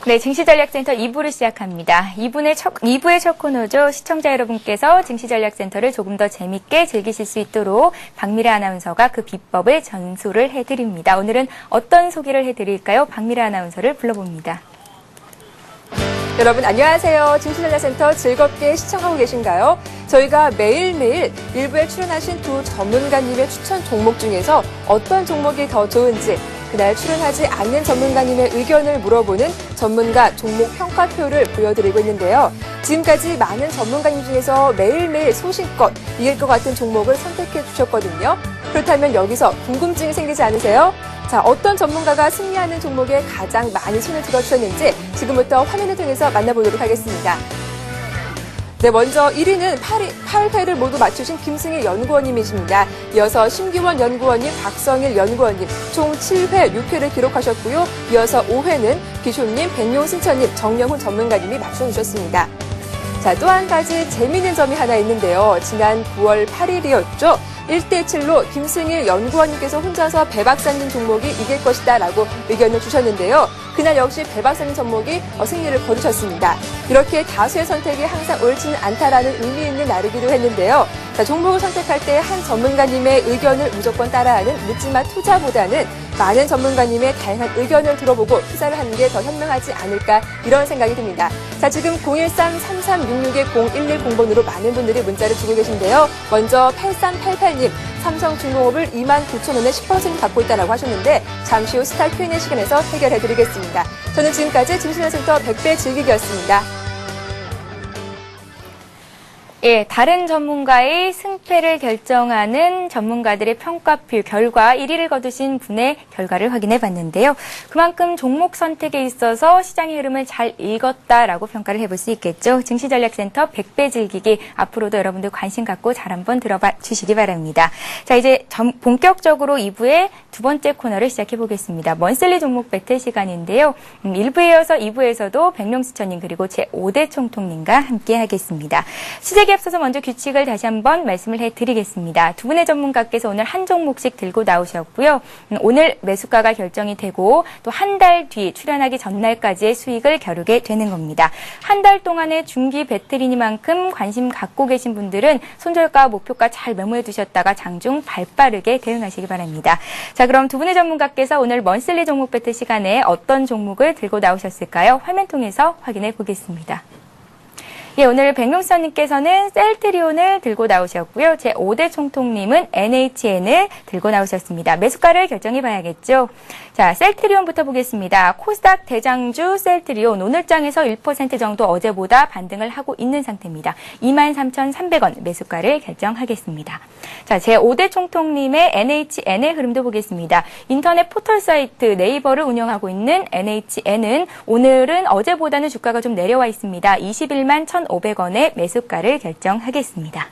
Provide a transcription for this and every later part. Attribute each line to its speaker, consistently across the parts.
Speaker 1: 네, 증시전략센터 2부를 시작합니다. 2부의 첫 코너죠. 시청자 여러분께서 증시전략센터를 조금 더 재밌게 즐기실 수 있도록 박미래 아나운서가 그 비법을 전수를 해드립니다. 오늘은 어떤 소개를 해드릴까요? 박미래 아나운서를 불러봅니다.
Speaker 2: 여러분 안녕하세요. 증시전략센터 즐겁게 시청하고 계신가요? 저희가 매일매일 일부에 출연하신 두 전문가님의 추천 종목 중에서 어떤 종목이 더 좋은지 그날 출연하지 않는 전문가님의 의견을 물어보는 전문가 종목 평가표를 보여드리고 있는데요. 지금까지 많은 전문가님 중에서 매일매일 소신껏 이길 것 같은 종목을 선택해 주셨거든요. 그렇다면 여기서 궁금증이 생기지 않으세요? 자, 어떤 전문가가 승리하는 종목에 가장 많이 손을 들어주셨는지 지금부터 화면을 통해서 만나보도록 하겠습니다. 네, 먼저 1위는 8회를 모두 맞추신 김승일 연구원님이십니다. 이어서 심기원 연구원님, 박성일 연구원님 총 7회, 6회를 기록하셨고요. 이어서 5회는 비쇼님, 백용승천님, 정영훈 전문가님이 맞춰주셨습니다. 자, 또 한 가지 재미있는 점이 하나 있는데요. 지난 9월 8일이었죠. 1대7로 김승일 연구원님께서 혼자서 배 박사님 종목이 이길 것이다 라고 의견을 주셨는데요. 그날 역시 배 박사님 종목이 승리를 거두셨습니다. 이렇게 다수의 선택이 항상 옳지는 않다라는 의미 있는 날이기도 했는데요. 자, 종목을 선택할 때 한 전문가님의 의견을 무조건 따라하는 묻지마 투자보다는 많은 전문가님의 다양한 의견을 들어보고 투자를 하는 게 더 현명하지 않을까 이런 생각이 듭니다. 자, 지금 013-3366-0110번으로 많은 분들이 문자를 주고 계신데요. 먼저 8388님, 삼성중공업을 29,000원에 10% 갖고 있다라고 하셨는데 잠시 후 스타 Q&A 시간에서 해결해드리겠습니다. 저는 지금까지 증시전략센터 100배 즐기기였습니다.
Speaker 1: 예, 다른 전문가의 승패를 결정하는 전문가들의 평가표 결과 1위를 거두신 분의 결과를 확인해 봤는데요. 그만큼 종목 선택에 있어서 시장의 흐름을 잘 읽었다라고 평가를 해볼 수 있겠죠. 증시전략센터 100배 즐기기 앞으로도 여러분들 관심 갖고 잘 한번 들어봐 주시기 바랍니다. 자, 이제 본격적으로 2부의 두 번째 코너를 시작해 보겠습니다. 먼슬리 종목 배틀 시간인데요. 1부에 이어서 2부에서도 백룡수천님 그리고 제5대 총통님과 함께 하겠습니다. 시작에 앞서서 먼저 규칙을 다시 한번 말씀을 해드리겠습니다. 두 분의 전문가께서 오늘 한 종목씩 들고 나오셨고요. 오늘 매수가가 결정이 되고 또 한 달 뒤 출연하기 전날까지의 수익을 겨루게 되는 겁니다. 한 달 동안의 중기 배틀이니만큼 관심 갖고 계신 분들은 손절가, 목표가 잘 메모해 두셨다가 장중 발빠르게 대응하시기 바랍니다. 자, 그럼 두 분의 전문가께서 오늘 먼슬리 종목 배틀 시간에 어떤 종목을 들고 나오셨을까요? 화면 통해서 확인해 보겠습니다. 예, 오늘 백명수님께서는 셀트리온을 들고 나오셨고요. 제5대 총통님은 NHN을 들고 나오셨습니다. 매수가를 결정해 봐야겠죠. 자, 셀트리온부터 보겠습니다. 코스닥 대장주 셀트리온 오늘장에서 1% 정도 어제보다 반등을 하고 있는 상태입니다. 23,300원 매수가를 결정하겠습니다. 자, 제5대 총통님의 NHN의 흐름도 보겠습니다. 인터넷 포털 사이트 네이버를 운영하고 있는 NHN은 오늘은 어제보다는 주가가 좀 내려와 있습니다. 21만 1,500원의 매수가를 결정하겠습니다.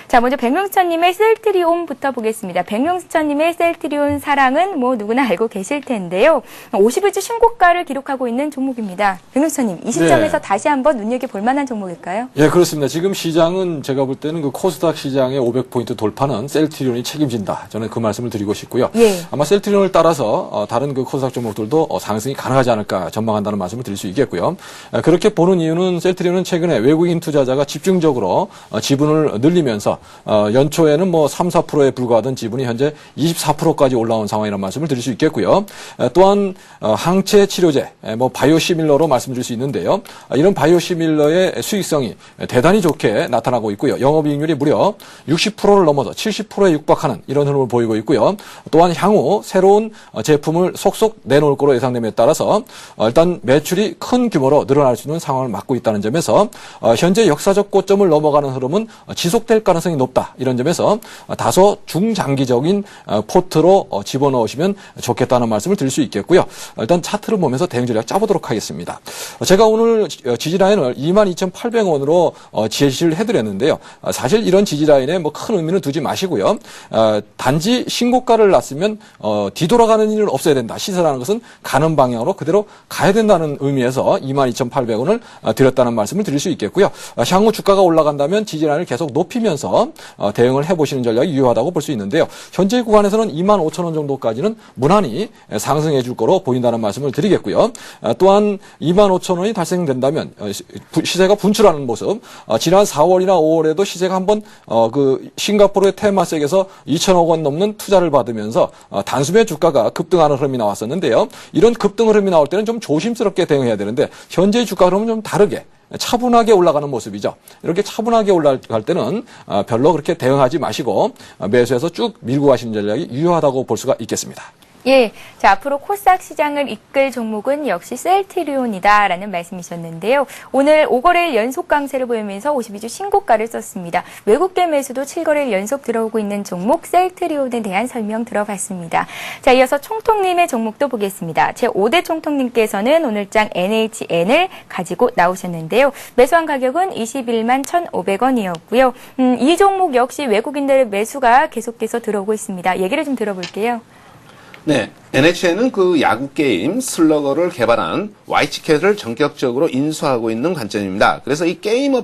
Speaker 1: 자, 먼저 백명수천님의 셀트리온부터 보겠습니다. 백명수천님의 셀트리온 사랑은 뭐 누구나 알고 계실 텐데요. 50일주 신고가를 기록하고 있는 종목입니다. 백명수천님, 이 시점에서 네. 다시 한번 눈여겨볼 만한 종목일까요?
Speaker 3: 예, 그렇습니다. 지금 시장은 제가 볼 때는 그 코스닥 시장의 500포인트 돌파는 셀트리온이 책임진다. 저는 그 말씀을 드리고 싶고요.
Speaker 1: 예.
Speaker 3: 아마 셀트리온을 따라서 다른 그 코스닥 종목들도 상승이 가능하지 않을까 전망한다는 말씀을 드릴 수 있겠고요. 그렇게 보는 이유는 셀트리온은 최근에 외국인 투자자가 집중적으로 지분을 늘리면서 연초에는 뭐 3, 4%에 불과하던 지분이 현재 24%까지 올라온 상황이라는 말씀을 드릴 수 있겠고요. 또한 항체 치료제, 뭐 바이오시밀러로 말씀드릴 수 있는데요. 이런 바이오시밀러의 수익성이 대단히 좋게 나타나고 있고요. 영업이익률이 무려 60%를 넘어서 70%에 육박하는 이런 흐름을 보이고 있고요. 또한 향후 새로운 제품을 속속 내놓을 거로 예상됨에 따라서 일단 매출이 큰 규모로 늘어날 수 있는 상황을 맞고 있다는 점에서 현재 역사적 고점을 넘어가는 흐름은 지속될 가능성이 높다. 이런 점에서 다소 중장기적인 포트로 집어넣으시면 좋겠다는 말씀을 드릴 수 있겠고요. 일단 차트를 보면서 대응 전략 짜보도록 하겠습니다. 제가 오늘 지지라인을 22,800원으로 제시를 해드렸는데요. 사실 이런 지지라인에 뭐 큰 의미는 두지 마시고요. 단지 신고가를 났으면 뒤돌아가는 일은 없어야 된다. 시세라는 것은 가는 방향으로 그대로 가야 된다는 의미에서 22,800원을 드렸다는 말씀을 드릴 수 있겠고요. 향후 주가가 올라간다면 지지라인을 계속 높이면서 해서 대응을 해보시는 전략이 유효하다고 볼 수 있는데요. 현재 구간에서는 25,000원 정도까지는 무난히 상승해 줄 거로 보인다는 말씀을 드리겠고요. 또한 25,000원이 달성된다면 시세가 분출하는 모습, 지난 4월이나 5월에도 시세가 한번 그 싱가포르의 테마섹에서 2천억 원 넘는 투자를 받으면서 단숨에 주가가 급등하는 흐름이 나왔었는데요. 이런 급등 흐름이 나올 때는 좀 조심스럽게 대응해야 되는데 현재의 주가 흐름은 좀 다르게 차분하게 올라가는 모습이죠. 이렇게 차분하게 올라갈 때는 별로 그렇게 대응하지 마시고 매수해서 쭉 밀고 가시는 전략이 유효하다고 볼 수가 있겠습니다.
Speaker 1: 예, 자, 앞으로 코스닥 시장을 이끌 종목은 역시 셀트리온이다라는 말씀이셨는데요. 오늘 5거래일 연속 강세를 보이면서 52주 신고가를 썼습니다. 외국계 매수도 7거래일 연속 들어오고 있는 종목 셀트리온에 대한 설명 들어봤습니다. 자, 이어서 총통님의 종목도 보겠습니다. 제5대 총통님께서는 오늘장 NHN을 가지고 나오셨는데요. 매수한 가격은 21만 1,500원이었고요. 이 종목 역시 외국인들의 매수가 계속해서 들어오고 있습니다. 얘기를 좀 들어볼게요.
Speaker 4: 네, NHN은 그 야구 게임 슬러거를 개발한 Y치켓을 전격적으로 인수하고 있는 관점입니다. 그래서 이 게임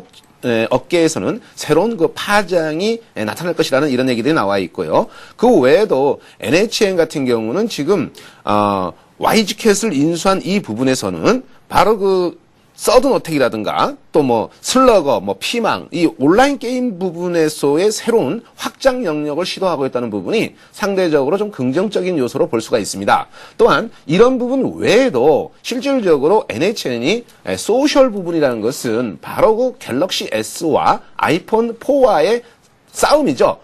Speaker 4: 업계에서는 새로운 그 파장이 나타날 것이라는 이런 얘기들이 나와 있고요. 그 외에도 NHN 같은 경우는 지금 Y치켓을 인수한 이 부분에서는 바로 그 서든 어택이라든가 또 뭐 슬러거, 뭐 피망, 이 온라인 게임 부분에서의 새로운 확장 영역을 시도하고 있다는 부분이 상대적으로 좀 긍정적인 요소로 볼 수가 있습니다. 또한 이런 부분 외에도 실질적으로 NHN이 소셜 부분이라는 것은 바로 그 갤럭시 S와 아이폰 4와의 싸움이죠.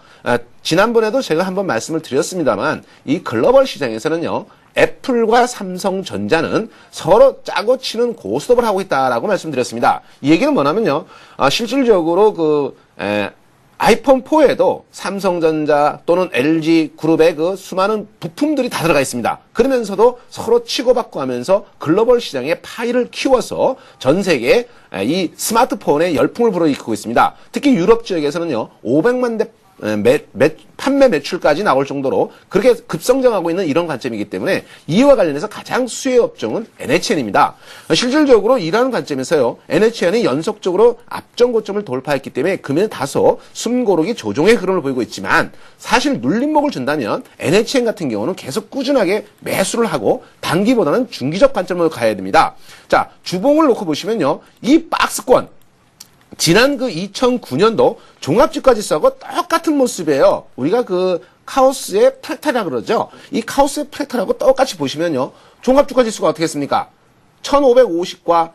Speaker 4: 지난번에도 제가 한번 말씀을 드렸습니다만 이 글로벌 시장에서는요. 애플과 삼성전자는 서로 짜고 치는 고스톱을 하고 있다라고 말씀드렸습니다. 이 얘기는 뭐냐면요. 실질적으로 그 아이폰 4에도 삼성전자 또는 LG 그룹의 그 수많은 부품들이 다 들어가 있습니다. 그러면서도 서로 치고받고 하면서 글로벌 시장의 파이를 키워서 전 세계에 이 스마트폰에 열풍을 불어일으키고 있습니다. 특히 유럽 지역에서는요. 500만 대 판매 매출까지 나올 정도로 그렇게 급성장하고 있는 이런 관점이기 때문에 이와 관련해서 가장 수혜 업종은 NHN입니다. 실질적으로 이러한 관점에서요. NHN이 연속적으로 앞전 고점을 돌파했기 때문에 금일 다소 숨고르기 조정의 흐름을 보이고 있지만 사실 눌림목을 준다면 NHN 같은 경우는 계속 꾸준하게 매수를 하고 단기보다는 중기적 관점으로 가야 됩니다. 자, 주봉을 놓고 보시면요. 이 박스권 지난 그 2009년도 종합주가지수하고 똑같은 모습이에요. 우리가 그 카오스의 프랙탈이라 그러죠. 이 카오스의 프랙탈하고 똑같이 보시면요. 종합주가지수가 어떻게 했습니까? 1550과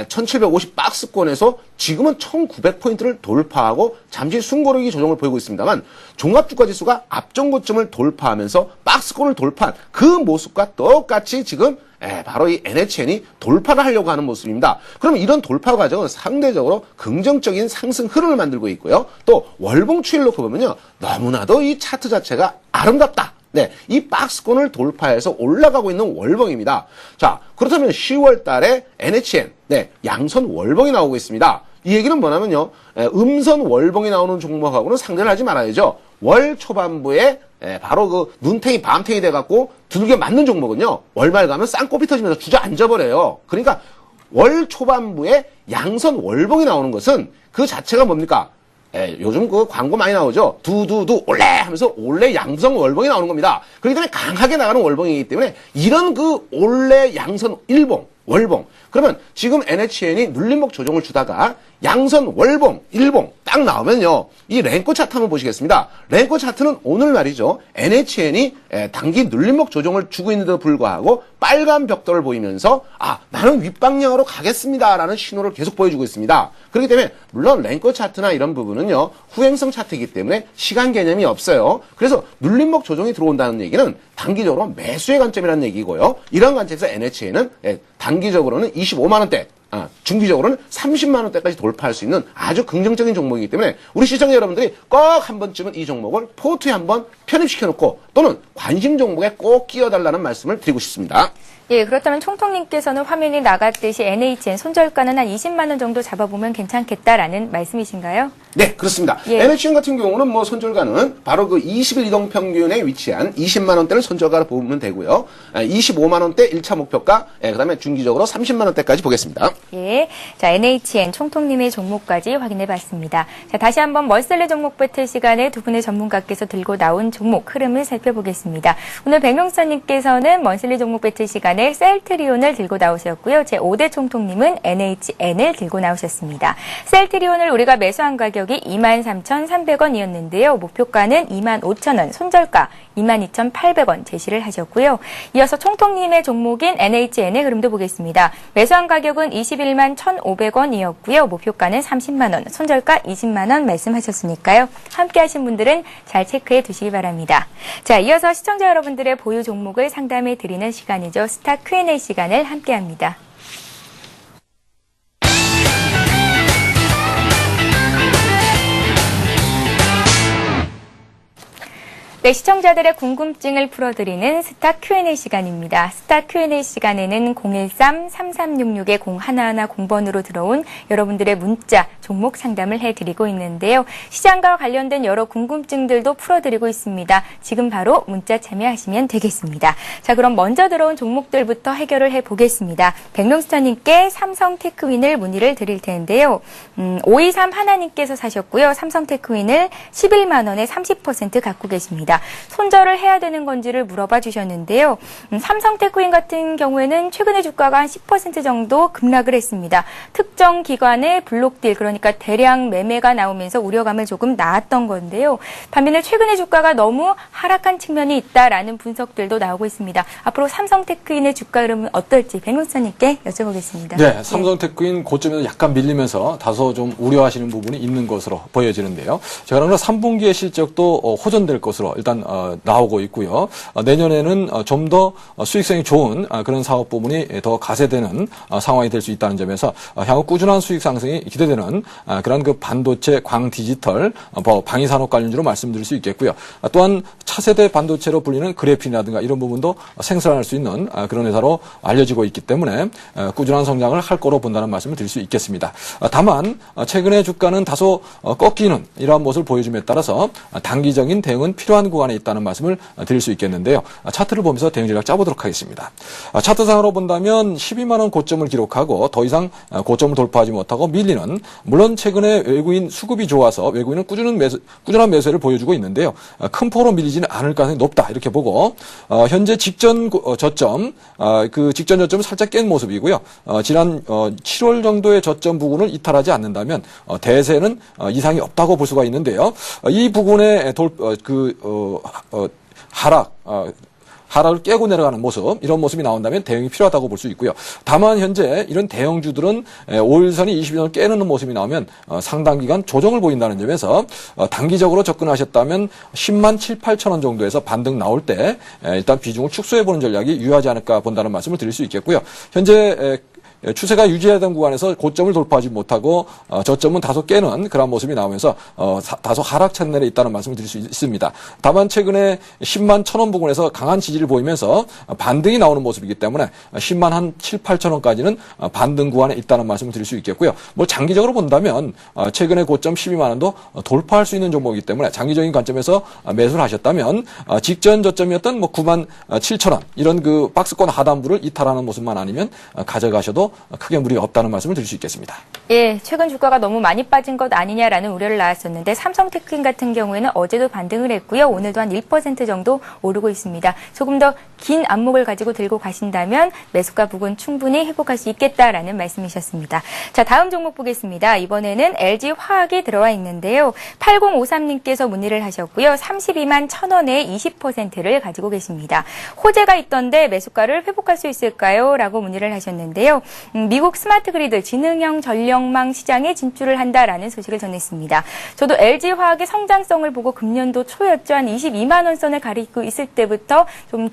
Speaker 4: 1750 박스권에서 지금은 1900포인트를 돌파하고 잠시 숨고르기 조정을 보이고 있습니다만 종합주가지수가 앞전 고점을 돌파하면서 박스권을 돌파한 그 모습과 똑같이 지금 바로 이 NHN이 돌파를 하려고 하는 모습입니다. 그럼 이런 돌파 과정은 상대적으로 긍정적인 상승 흐름을 만들고 있고요. 또 월봉 추이를 놓고 보면요. 너무나도 이 차트 자체가 아름답다. 네, 이 박스권을 돌파해서 올라가고 있는 월봉입니다. 자, 그렇다면 10월 달에 NHN, 양선 월봉이 나오고 있습니다. 이 얘기는 뭐냐면요. 음선 월봉이 나오는 종목하고는 상대를 하지 말아야죠. 월 초반부에 바로 그 눈탱이 밤탱이 돼갖고 두들겨 맞는 종목은요. 월말 가면 쌍꼬피 터지면서 주저앉아버려요. 그러니까 월 초반부에 양선 월봉이 나오는 것은 그 자체가 뭡니까? 요즘 그 광고 많이 나오죠. 두두두 올레 하면서 올레 양성 월봉이 나오는 겁니다. 그렇기 때문에 강하게 나가는 월봉이기 때문에 이런 그 올레 양선 일봉 월봉 그러면 지금 NHN이 눌림목 조정을 주다가 양선 월봉 일봉 딱 나오면요. 이 랭커 차트 한번 보시겠습니다. 랭커 차트는 오늘 말이죠. NHN이 단기 눌림목 조정을 주고 있는데도 불구하고 빨간 벽돌을 보이면서 나는 윗방향으로 가겠습니다라는 신호를 계속 보여주고 있습니다. 그렇기 때문에 물론 랭커 차트나 이런 부분은요. 후행성 차트이기 때문에 시간 개념이 없어요. 그래서 눌림목 조정이 들어온다는 얘기는 단기적으로 매수의 관점이라는 얘기고요. 이런 관점에서 NHN은 단기적으로는 25만 원대 중기적으로는 30만 원대까지 돌파할 수 있는 아주 긍정적인 종목이기 때문에 우리 시청자 여러분들이 꼭 한 번쯤은 이 종목을 포트에 한번 편입시켜놓고 또는 관심 종목에 꼭 끼워달라는 말씀을 드리고 싶습니다.
Speaker 1: 예, 그렇다면 총통님께서는 화면이 나갔듯이 NHN 손절가는 한 20만 원 정도 잡아보면 괜찮겠다라는 말씀이신가요?
Speaker 4: 네, 그렇습니다.
Speaker 1: 예.
Speaker 4: NHN 같은 경우는 뭐 손절가는 바로 그 20일 이동 평균에 위치한 20만 원대를 손절가로 보면 되고요. 25만 원대 1차 목표가, 그다음에 중기적으로 30만 원대까지 보겠습니다.
Speaker 1: 예, 자 NHN 총통님의 종목까지 확인해봤습니다. 자 다시 한번 머슬리 종목 배틀 시간에 두 분의 전문가께서 들고 나온 종목 흐름을 살펴보겠습니다. 오늘 백명수님께서는 머슬리 종목 배틀 시간에 셀트리온을 들고 나오셨고요. 제 5대 총통님은 NHN을 들고 나오셨습니다. 셀트리온을 우리가 매수한 가격이 23,300원이었는데요. 목표가는 25,000원, 손절가 22,800원 제시를 하셨고요. 이어서 총통님의 종목인 NHN의 흐름도 보겠습니다. 매수한 가격은 21만 1,500원이었고요. 목표가는 30만 원, 손절가 20만 원 말씀하셨으니까요. 함께 하신 분들은 잘 체크해 두시기 바랍니다. 자, 이어서 시청자 여러분들의 보유 종목을 상담해 드리는 시간이죠. 스타 Q&A 시간을 함께 합니다. 네, 시청자들의 궁금증을 풀어드리는 스타 Q&A 시간입니다. 스타 Q&A 시간에는 013-3366-0110번으로 들어온 여러분들의 문자, 종목 상담을 해드리고 있는데요. 시장과 관련된 여러 궁금증들도 풀어드리고 있습니다. 지금 바로 문자 참여하시면 되겠습니다. 자, 그럼 먼저 들어온 종목들부터 해결을 해보겠습니다. 백명수타님께 삼성테크윈을 문의를 드릴 텐데요. 523 하나님께서 사셨고요. 삼성테크윈을 11만 원에 30% 갖고 계십니다. 손절을 해야 되는 건지를 물어봐 주셨는데요. 삼성테크윈 같은 경우에는 최근에 주가가 한 10% 정도 급락을 했습니다. 특정 기관의 블록딜, 그러니까 대량 매매가 나오면서 우려감을 조금 낳았던 건데요. 반면에 최근에 주가가 너무 하락한 측면이 있다라는 분석들도 나오고 있습니다. 앞으로 삼성테크윈의 주가 흐름은 어떨지 백문사님께 여쭤보겠습니다.
Speaker 3: 네, 삼성테크윈 고점에서 약간 밀리면서 다소 좀 우려하시는 부분이 있는 것으로 보여지는데요. 제가 그러나 3분기의 실적도 호전될 것으로 일단 나오고 있고요. 내년에는 좀 더 수익성이 좋은 그런 사업 부분이 더 가세되는 상황이 될 수 있다는 점에서 향후 꾸준한 수익 상승이 기대되는 그런 그 반도체, 광디지털, 방위산업 관련주로 말씀드릴 수 있겠고요. 또한 차세대 반도체로 불리는 그래핀이라든가 이런 부분도 생산할 수 있는 그런 회사로 알려지고 있기 때문에 꾸준한 성장을 할 거로 본다는 말씀을 드릴 수 있겠습니다. 다만 최근에 주가는 다소 꺾이는 이러한 모습을 보여줌에 따라서 단기적인 대응은 필요한 구간에 있다는 말씀을 드릴 수 있겠는데요. 차트를 보면서 대응 전략 짜보도록 하겠습니다. 차트상으로 본다면 12만 원 고점을 기록하고 더 이상 고점을 돌파하지 못하고 밀리는, 물론 최근에 외국인 수급이 좋아서 외국인은 꾸준한 매수를 보여주고 있는데요. 큰 폭으로 밀리지는 않을 가능성이 높다 이렇게 보고 현재 직전 저점 그 직전 저점을 살짝 깬 모습이고요. 지난 7월 정도의 저점 부근을 이탈하지 않는다면 대세는 이상이 없다고 볼 수가 있는데요. 이 부분에 하락을 깨고 내려가는 모습, 이런 모습이 나온다면 대응이 필요하다고 볼 수 있고요. 다만 현재 이런 대형주들은 5일선이 20일선을 깨는 모습이 나오면 상당 기간 조정을 보인다는 점에서 단기적으로 접근하셨다면 10만 7, 8천 원 정도에서 반등 나올 때 일단 비중을 축소해보는 전략이 유효하지 않을까 본다는 말씀을 드릴 수 있겠고요. 현재 추세가 유지하던 구간에서 고점을 돌파하지 못하고 저점은 다소 깨는 그런 모습이 나오면서 다소 하락 채널에 있다는 말씀을 드릴 수 있습니다. 다만 최근에 10만 1,000원 부근에서 강한 지지를 보이면서 반등이 나오는 모습이기 때문에 10만 한 7, 8천 원까지는 반등 구간에 있다는 말씀을 드릴 수 있겠고요. 뭐 장기적으로 본다면 최근에 고점 12만 원도 돌파할 수 있는 종목이기 때문에 장기적인 관점에서 매수를 하셨다면 직전 저점이었던 뭐 9만 7천 원 이런 그 박스권 하단부를 이탈하는 모습만 아니면 가져가셔도 크게 무리가 없다는 말씀을 드릴 수 있겠습니다.
Speaker 1: 예, 최근 주가가 너무 많이 빠진 것 아니냐라는 우려를 낳았었는데 삼성테크윈 같은 경우에는 어제도 반등을 했고요. 오늘도 한 1% 정도 오르고 있습니다. 조금 더 긴 안목을 가지고 들고 가신다면 매수가 부근 충분히 회복할 수 있겠다라는 말씀이셨습니다. 자, 다음 종목 보겠습니다. 이번에는 LG화학이 들어와 있는데요. 8053님께서 문의를 하셨고요. 32만 1,000원에 20%를 가지고 계십니다. 호재가 있던데 매수가를 회복할 수 있을까요? 라고 문의를 하셨는데요. 미국 스마트 그리드 지능형 전력망 시장에 진출을 한다라는 소식을 전했습니다. 저도 LG화학의 성장성을 보고 금년도 초였죠. 한 22만 원 선을 가리고 있을 때부터 좀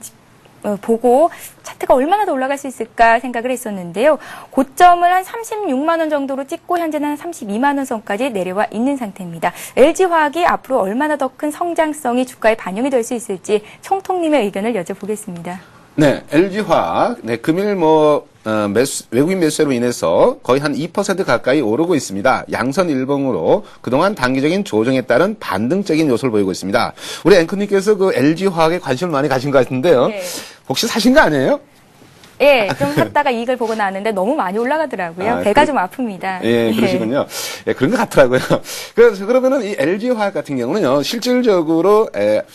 Speaker 1: 보고 차트가 얼마나 더 올라갈 수 있을까 생각을 했었는데요. 고점을 한 36만 원 정도로 찍고 현재는 한 32만 원 선까지 내려와 있는 상태입니다. LG화학이 앞으로 얼마나 더 큰 성장성이 주가에 반영이 될 수 있을지 총통님의 의견을 여쭤보겠습니다.
Speaker 4: 네, LG화학, 네, 금일 외국인 매수세로 인해서 거의 한 2% 가까이 오르고 있습니다. 양선 일봉으로 그동안 단기적인 조정에 따른 반등적인 요소를 보이고 있습니다. 우리 앵커님께서 그 LG화학에 관심을 많이 가진 것 같은데요.
Speaker 1: 네.
Speaker 4: 혹시 사신 거 아니에요?
Speaker 1: 예, 좀 샀다가 이익을 보고 나왔는데 너무 많이 올라가더라고요. 배가 좀 아픕니다.
Speaker 4: 예, 그러시군요. 예, 그런 것 같더라고요. 그래서 그러면은 이 LG화학 같은 경우는요, 실질적으로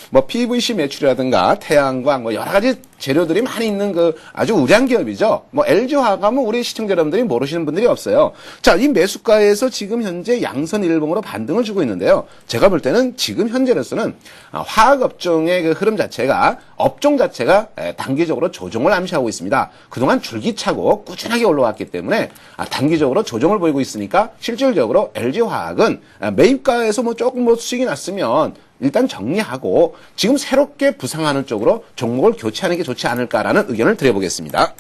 Speaker 4: 뭐 PVC 매출이라든가 태양광 뭐 여러 가지 재료들이 많이 있는 그 아주 우량 기업이죠. 뭐 LG화학 하면 우리 시청자 여러분들이 모르시는 분들이 없어요. 자, 이 매수가에서 지금 현재 양선 일봉으로 반등을 주고 있는데요. 제가 볼 때는 지금 현재로서는 화학 업종의 그 흐름 자체가 업종 자체가 단기적으로 조정을 암시하고 있습니다. 그동안 줄기차고 꾸준하게 올라왔기 때문에 단기적으로 조정을 보이고 있으니까 실질적으로 LG화학은 매입가에서 뭐 조금 뭐 수익이 났으면 일단 정리하고 지금 새롭게 부상하는 쪽으로 종목을 교체하는 게 좋지 않을까라는 의견을 드려보겠습니다.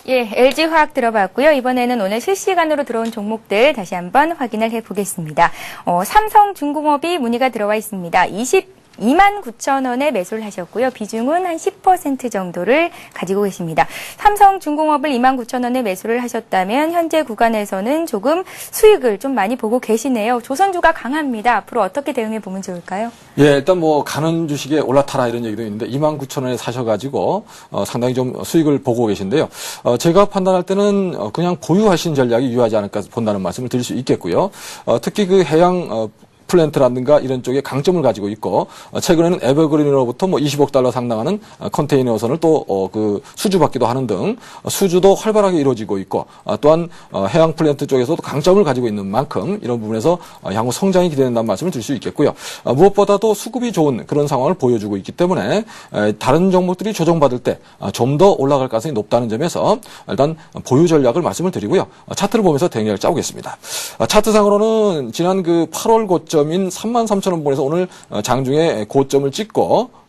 Speaker 1: 예, LG화학 들어봤고요. 이번에는 오늘 실시간으로 들어온 종목들 다시 한번 확인을 해보겠습니다. 삼성중공업이 문의가 들어와 있습니다. 29,000원에 매수를 하셨고요. 비중은 한 10% 정도를 가지고 계십니다. 삼성중공업을 29,000원에 매수를 하셨다면 현재 구간에서는 조금 수익을 좀 많이 보고 계시네요. 조선주가 강합니다. 앞으로 어떻게 대응해 보면 좋을까요?
Speaker 3: 예, 일단 뭐 가는 주식에 올라타라 이런 얘기도 있는데 29,000원에 사셔가지고 상당히 좀 수익을 보고 계신데요. 제가 판단할 때는 그냥 보유하신 전략이 유효하지 않을까 본다는 말씀을 드릴 수 있겠고요. 특히 그 해양 플랜트라든가 이런 쪽에 강점을 가지고 있고 최근에는 에버그린으로부터 뭐 20억 달러 상당하는 컨테이너선을 또 그 수주받기도 하는 등 수주도 활발하게 이루어지고 있고 또한 해양 플랜트 쪽에서도 강점을 가지고 있는 만큼 이런 부분에서 향후 성장이 기대된다는 말씀을 드릴 수 있겠고요. 무엇보다도 수급이 좋은 그런 상황을 보여주고 있기 때문에 다른 종목들이 조정받을 때 좀 더 올라갈 가능성이 높다는 점에서 일단 보유 전략을 말씀을 드리고요. 차트를 보면서 대응을 짜보겠습니다. 차트상으로는 지난 그 8월 고점인 33,000원 부분에서 오늘 장중에 고점을 찍고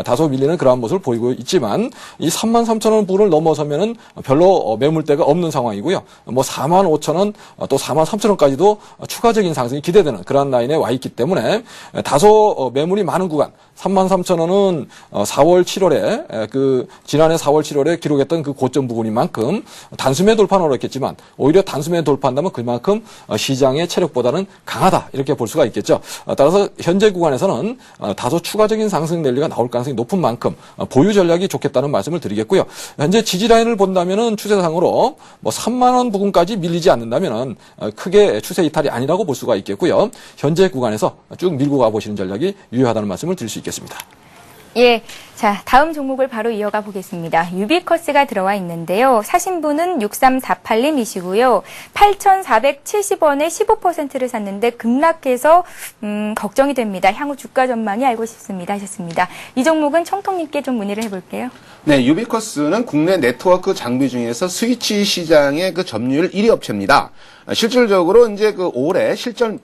Speaker 3: 다소 밀리는 그러한 모습을 보이고 있지만 이 33,000원 부분을 넘어서면은 별로 매물대가 없는 상황이고요. 뭐 45,000원 또 43,000원까지도 추가적인 상승이 기대되는 그러한 라인에 와 있기 때문에 다소 매물이 많은 구간 33,000원은 4월 7월에 지난해 4월 7월에 기록했던 그 고점 부분인 만큼 단숨에 돌파는 어렵겠지만 오히려 단숨에 돌파한다면 그만큼 시장의 체력보다는 강하다 이렇게 볼 수가 있겠죠. 따라서 현재 구간에서는 다소 추가적인 상승 랠리가 나올 가능성이 높은 만큼 보유 전략이 좋겠다는 말씀을 드리겠고요. 현재 지지 라인을 본다면은 추세상으로 뭐 3만 원 부근까지 밀리지 않는다면은 크게 추세 이탈이 아니라고 볼 수가 있겠고요. 현재 구간에서 쭉 밀고 가보시는 전략이 유효하다는 말씀을 드릴 수 있겠습니다.
Speaker 1: 예. 자, 다음 종목을 바로 이어가 보겠습니다. 유비커스가 들어와 있는데요. 사신 분은 6348님이시고요. 8,470원에 15%를 샀는데 급락해서 걱정이 됩니다. 향후 주가 전망이 알고 싶습니다 하셨습니다. 이 종목은 청통님께 좀 문의를 해볼게요.
Speaker 4: 네, 유비커스는 국내 네트워크 장비 중에서 스위치 시장의 그 점유율 1위 업체입니다. 실질적으로 이제 그 올해 실전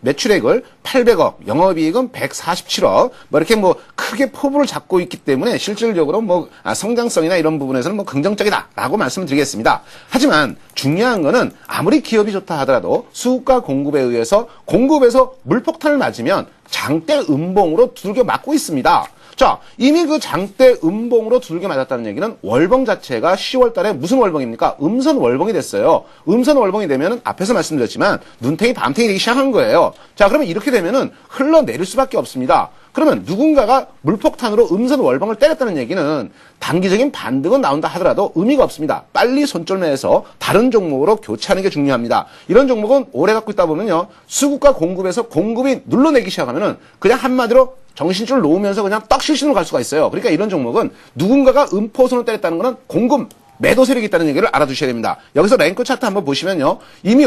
Speaker 4: 매출액을 800억, 영업이익은 147억, 뭐 이렇게 뭐 크게 포부를 잡고 있기 때문에 실질적으로 뭐 성장성이나 이런 부분에서는 뭐 긍정적이다라고 말씀을 드리겠습니다. 하지만 중요한 거는 아무리 기업이 좋다 하더라도 수급과 공급에 의해서 공급에서 물폭탄을 맞으면 장대 음봉으로 두들겨 맞고 있습니다. 자, 이미 그 장대 음봉으로 두들겨 맞았다는 얘기는 월봉 자체가 10월 달에 무슨 월봉입니까? 음선 월봉이 됐어요. 음선 월봉이 되면은 앞에서 말씀드렸지만 눈탱이 밤탱이 되기 시작한 거예요. 자, 그러면 이렇게 되면은 흘러내릴 수밖에 없습니다. 그러면 누군가가 물폭탄으로 음선 월봉을 때렸다는 얘기는 단기적인 반등은 나온다 하더라도 의미가 없습니다. 빨리 손절매해서 다른 종목으로 교체하는 게 중요합니다. 이런 종목은 오래 갖고 있다 보면요. 수급과 공급에서 공급이 눌러내기 시작하면은 그냥 한마디로 정신줄 놓으면서 그냥 떡실신으로 갈 수가 있어요. 그러니까 이런 종목은 누군가가 음포선을 때렸다는 것은 공급 매도 세력이 있다는 얘기를 알아두셔야 됩니다. 여기서 랭커 차트 한번 보시면요. 이미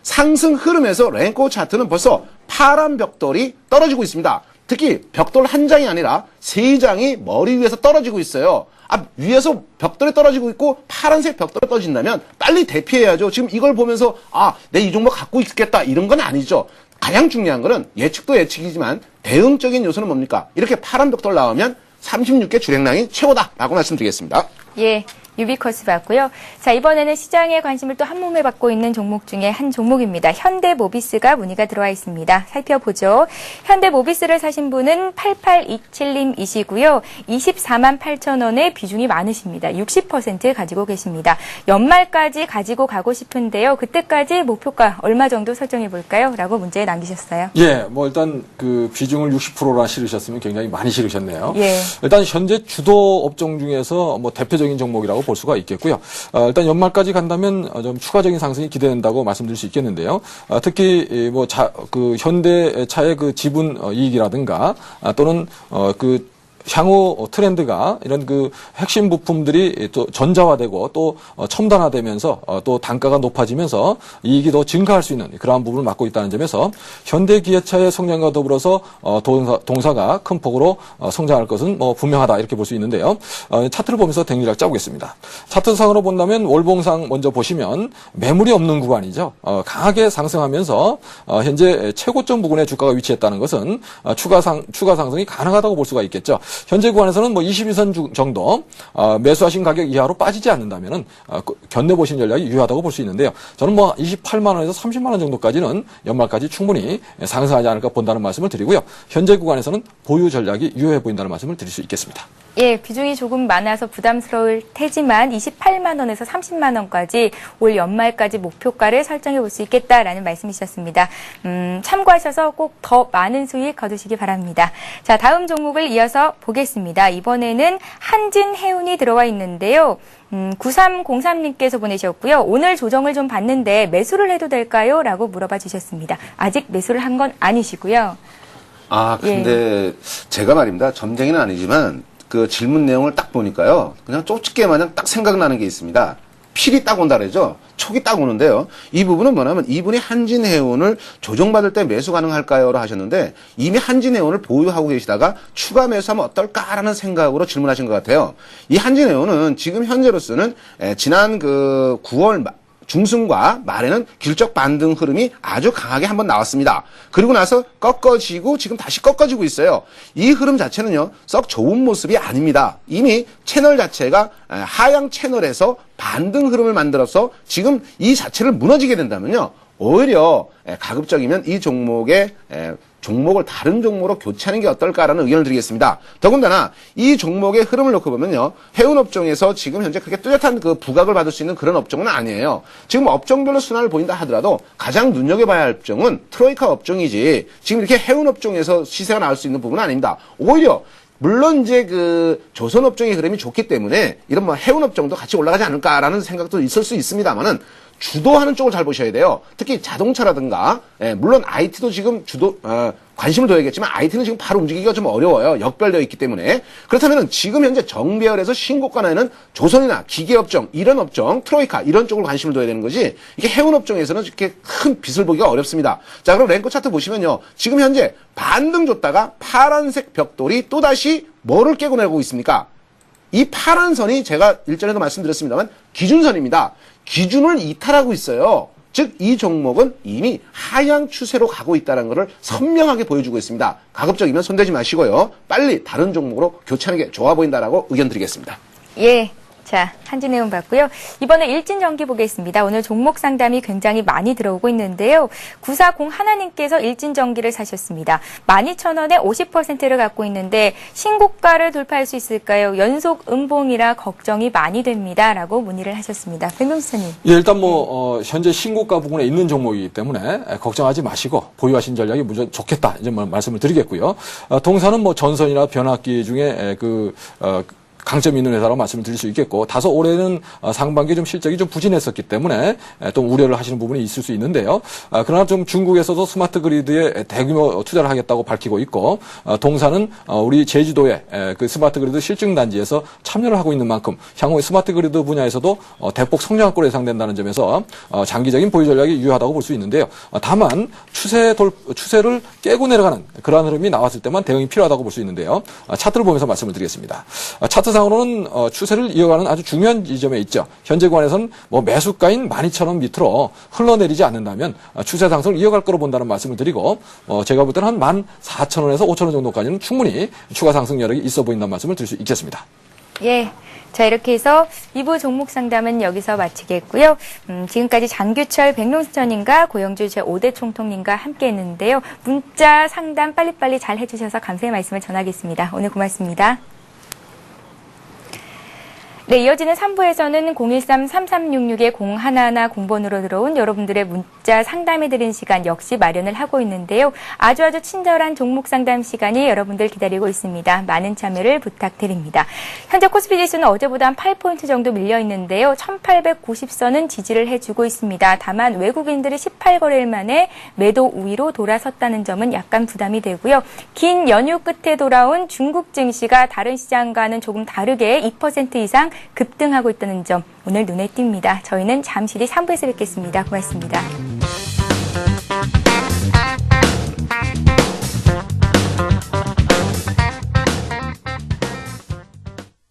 Speaker 4: 상승 흐름에서 랭커 차트는 벌써 파란 벽돌이 떨어지고 있습니다. 특히 벽돌 한 장이 아니라 세 장이 머리 위에서 떨어지고 있어요. 위에서 벽돌이 떨어지고 있고 파란색 벽돌이 떨어진다면 빨리 대피해야죠. 지금 이걸 보면서 내 이 종목 갖고 있겠다 이런 건 아니죠. 가장 중요한 거는 예측도 예측이지만 대응적인 요소는 뭡니까? 이렇게 파란 벽돌 나오면 36개 주행량이 최고다라고 말씀드리겠습니다.
Speaker 1: 예. 유비커스 봤고요. 자, 이번에는 시장의 관심을 또 한몸에 받고 있는 종목 중에 한 종목입니다. 현대모비스가 문의가 들어와 있습니다. 살펴보죠. 현대모비스를 사신 분은 8827님이시고요. 24만 8천 원의 비중이 많으십니다. 60% 가지고 계십니다. 연말까지 가지고 가고 싶은데요. 그때까지 목표가 얼마 정도 설정해 볼까요? 라고 문제 남기셨어요.
Speaker 3: 예, 뭐 일단 그 비중을 60%나 실으셨으면 굉장히 많이 실으셨네요.
Speaker 1: 예.
Speaker 3: 일단 현재 주도 업종 중에서 뭐 대표적인 종목이라고 볼 수가 있겠고요. 일단 연말까지 간다면 좀 추가적인 상승이 기대된다고 말씀드릴 수 있겠는데요. 특히 뭐 그 현대차의 그 지분 이익이라든가 또는 그 향후 트렌드가 이런 그 핵심 부품들이 또 전자화되고 또 첨단화되면서 또 단가가 높아지면서 이익이 더 증가할 수 있는 그러한 부분을 맡고 있다는 점에서 현대기아차의 성장과 더불어서 동사가 큰 폭으로 성장할 것은 뭐 분명하다 이렇게 볼 수 있는데요. 차트를 보면서 대략 짜보겠습니다. 차트상으로 본다면 월봉상 먼저 보시면 매물이 없는 구간이죠. 강하게 상승하면서 현재 최고점 부근에 주가가 위치했다는 것은 추가 상승이 가능하다고 볼 수가 있겠죠. 현재 구간에서는 뭐 22선 정도 매수하신 가격 이하로 빠지지 않는다면은 견뎌보신 전략이 유효하다고 볼 수 있는데요. 저는 뭐 28만 원에서 30만 원 정도까지는 연말까지 충분히 상승하지 않을까 본다는 말씀을 드리고요. 현재 구간에서는 보유 전략이 유효해 보인다는 말씀을 드릴 수 있겠습니다.
Speaker 1: 예, 비중이 조금 많아서 부담스러울 테지만 28만 원에서 30만 원까지 올 연말까지 목표가를 설정해 볼 수 있겠다라는 말씀이셨습니다. 참고하셔서 꼭 더 많은 수익 거두시기 바랍니다. 자, 다음 종목을 이어서 보겠습니다. 이번에는 한진해운이 들어와 있는데요. 9303님께서 보내셨고요. 오늘 조정을 좀 봤는데 매수를 해도 될까요? 라고 물어봐 주셨습니다. 아직 매수를 한 건 아니시고요.
Speaker 4: 근데 제가 말입니다. 점쟁이는 아니지만 그 질문 내용을 딱 보니까요. 그냥 쪽집게 마냥 딱 생각나는 게 있습니다. 필이 딱 온다 그러죠. 촉이 딱 오는데요. 이 부분은 뭐냐면 이분이 한진해운을 조정받을 때 매수 가능할까요? 로 하셨는데 이미 한진해운을 보유하고 계시다가 추가 매수하면 어떨까라는 생각으로 질문하신 것 같아요. 이 한진해운은 지금 현재로서는 지난 그 9월 중순과 말에는 길적 반등 흐름이 아주 강하게 한번 나왔습니다. 그리고 나서 꺾어지고 지금 다시 꺾어지고 있어요. 이 흐름 자체는요, 썩 좋은 모습이 아닙니다. 이미 채널 자체가 하향 채널에서 반등 흐름을 만들어서 지금 이 자체를 무너지게 된다면요, 오히려 가급적이면 이 종목을 다른 종목으로 교체하는 게 어떨까라는 의견을 드리겠습니다. 더군다나 이 종목의 흐름을 놓고 보면요, 해운업종에서 지금 현재 그렇게 뚜렷한 그 부각을 받을 수 있는 그런 업종은 아니에요. 지금 업종별로 순환을 보인다 하더라도 가장 눈여겨봐야 할 업종은 트로이카 업종이지 지금 이렇게 해운업종에서 시세가 나올 수 있는 부분은 아닙니다. 오히려 물론 이제 그 조선업종의 흐름이 좋기 때문에 이런 뭐 해운업종도 같이 올라가지 않을까라는 생각도 있을 수 있습니다만은 주도하는 쪽을 잘 보셔야 돼요. 특히 자동차라든가, 물론 IT도 지금 관심을 둬야겠지만 IT는 지금 바로 움직이기가 좀 어려워요. 역별되어 있기 때문에. 그렇다면 지금 현재 정배열에서 신고가 나는 조선이나 기계업종, 이런 업종, 트로이카 이런 쪽을 관심을 둬야 되는 거지, 이게 해운업종에서는 이렇게 큰 빛을 보기가 어렵습니다. 자, 그럼 랭커 차트 보시면요. 지금 현재 반등 줬다가 파란색 벽돌이 또다시 뭐를 깨고 내고 있습니까? 이 파란 선이 제가 일전에도 말씀드렸습니다만 기준선입니다. 기준을 이탈하고 있어요. 즉 이 종목은 이미 하향 추세로 가고 있다는 것을 선명하게 보여주고 있습니다. 가급적이면 손대지 마시고요. 빨리 다른 종목으로 교체하는 게 좋아 보인다라고 의견 드리겠습니다.
Speaker 1: 예. 자, 한진해운 봤고요. 이번에 일진전기 보겠습니다. 오늘 종목 상담이 굉장히 많이 들어오고 있는데요. 9401님께서 일진전기를 사셨습니다. 12,000원에 50%를 갖고 있는데 신고가를 돌파할 수 있을까요? 연속 음봉이라 걱정이 많이 됩니다. 라고 문의를 하셨습니다. 백명수님.
Speaker 3: 예, 일단 현재 신고가 부분에 있는 종목이기 때문에 걱정하지 마시고 보유하신 전략이 무조건 좋겠다. 이제 말씀을 드리겠고요. 동사는 뭐 전선이나 변압기 중에 강점이 있는 회사라고 말씀을 드릴 수 있겠고, 다소 올해는 상반기에 좀 실적이 좀 부진했었기 때문에 좀 우려를 하시는 부분이 있을 수 있는데요. 그러나 좀 중국에서도 스마트 그리드에 대규모 투자를 하겠다고 밝히고 있고, 동사는 우리 제주도의 그 스마트 그리드 실증 단지에서 참여를 하고 있는 만큼 향후 스마트 그리드 분야에서도 대폭 성장할 거로 예상된다는 점에서 장기적인 보유 전략이 유효하다고 볼 수 있는데요. 다만 추세를 깨고 내려가는 그러한 흐름이 나왔을 때만 대응이 필요하다고 볼 수 있는데요. 차트를 보면서 말씀을 드리겠습니다. 차트 차트상으로는 추세를 이어가는 아주 중요한 지점에 있죠. 현재 구간에서는 뭐 매수가인 12,000원 밑으로 흘러내리지 않는다면 추세 상승을 이어갈 거로 본다는 말씀을 드리고 제가 볼 때는 한 14,000원에서 5,000원 정도까지는 충분히 추가 상승 여력이 있어 보인다는 말씀을 드릴 수 있겠습니다.
Speaker 1: 예. 자, 이렇게 해서 2부 종목 상담은 여기서 마치겠고요. 지금까지 장규철 백룡수천님과 고영주 제5대 총통님과 함께 했는데요. 문자 상담 빨리빨리 잘 해주셔서 감사의 말씀을 전하겠습니다. 오늘 고맙습니다. 네, 이어지는 3부에서는 013-3366-0111 공번으로 들어온 여러분들의 문자 상담해드리는 시간 역시 마련을 하고 있는데요. 아주 친절한 종목 상담 시간이 여러분들 기다리고 있습니다. 많은 참여를 부탁드립니다. 현재 코스피 지수는 어제보다 한 8포인트 정도 밀려 있는데요. 1890선은 지지를 해주고 있습니다. 다만 외국인들이 18거래일 만에 매도 우위로 돌아섰다는 점은 약간 부담이 되고요. 긴 연휴 끝에 돌아온 중국 증시가 다른 시장과는 조금 다르게 2% 이상 급등하고 있다는 점 오늘 눈에 띕니다. 저희는 잠시 뒤 3부에서 뵙겠습니다. 고맙습니다.